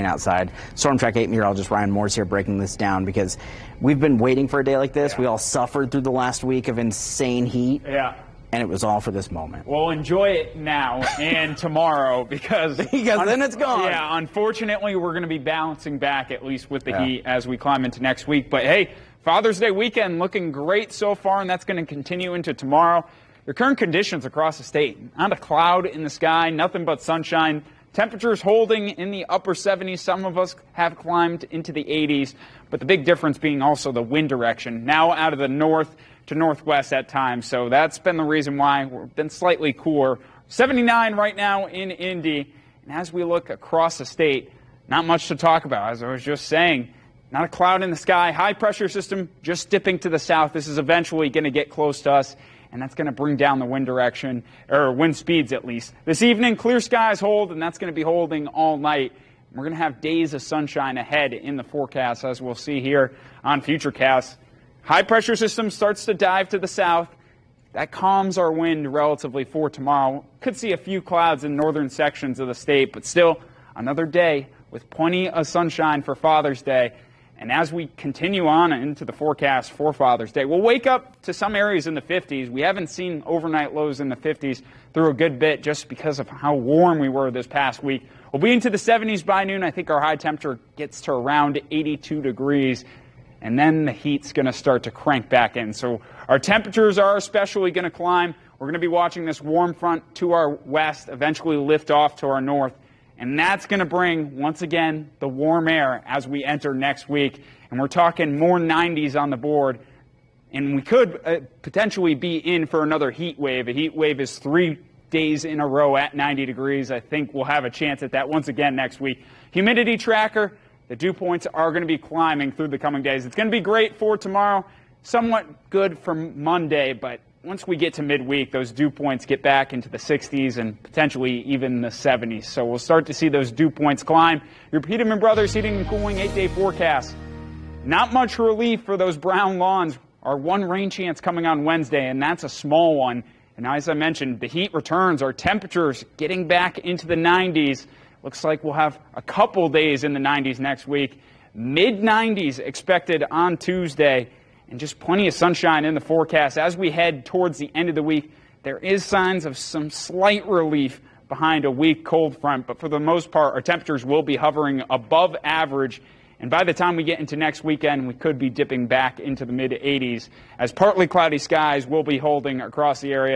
outside. Storm Track 8 meteorologist Ryan Morse here breaking this down because we've been waiting for a day like this. Yeah. We all suffered through the last week of insane heat. Yeah. And it was all for this moment. Well, enjoy it now and tomorrow because then it's gone. Yeah, unfortunately, we're going to be balancing back, at least with the heat, as we climb into next week. But, hey, Father's Day weekend looking great so far, and that's going to continue into tomorrow. Your current conditions across the state, not a cloud in the sky, nothing but sunshine. Temperatures holding in the upper 70s. Some of us have climbed into the 80s, but the big difference being also the wind direction. Now out of the north to northwest at times, so that's been the reason why we've been slightly cooler. 79 right now in Indy, and as we look across the state, not much to talk about. As I was just saying, not a cloud in the sky, high pressure system just dipping to the south. This is eventually going to get close to us, and that's going to bring down the wind direction, or wind speeds at least. This evening, clear skies hold, and that's going to be holding all night. We're going to have days of sunshine ahead in the forecast, as we'll see here on Futurecast. High pressure system starts to dive to the south. That calms our wind relatively for tomorrow. Could see a few clouds in northern sections of the state, but still another day with plenty of sunshine for Father's Day. And as we continue on into the forecast for Father's Day, we'll wake up to some areas in the 50s. We haven't seen overnight lows in the 50s through a good bit just because of how warm we were this past week. We'll be into the 70s by noon. I think our high temperature gets to around 82 degrees. And then the heat's going to start to crank back in. So our temperatures are especially going to climb. We're going to be watching this warm front to our west, eventually lift off to our north. And that's going to bring, once again, the warm air as we enter next week. And we're talking more 90s on the board. And we could potentially be in for another heat wave. A heat wave is 3 days in a row at 90 degrees. I think we'll have a chance at that once again next week. Humidity tracker. The dew points are going to be climbing through the coming days. It's going to be great for tomorrow, somewhat good for Monday, but once we get to midweek, those dew points get back into the 60s and potentially even the 70s. So we'll start to see those dew points climb. Your Peterman Brothers Heating and Cooling 8-day forecast. Not much relief for those brown lawns. Our one rain chance coming on Wednesday, and that's a small one. And as I mentioned, the heat returns. Our temperatures getting back into the 90s. Looks like we'll have a couple days in the 90s next week. Mid-90s expected on Tuesday, and just plenty of sunshine in the forecast. As we head towards the end of the week, there is signs of some slight relief behind a weak cold front, but for the most part, our temperatures will be hovering above average. And by the time we get into next weekend, we could be dipping back into the mid-80s as partly cloudy skies will be holding across the area.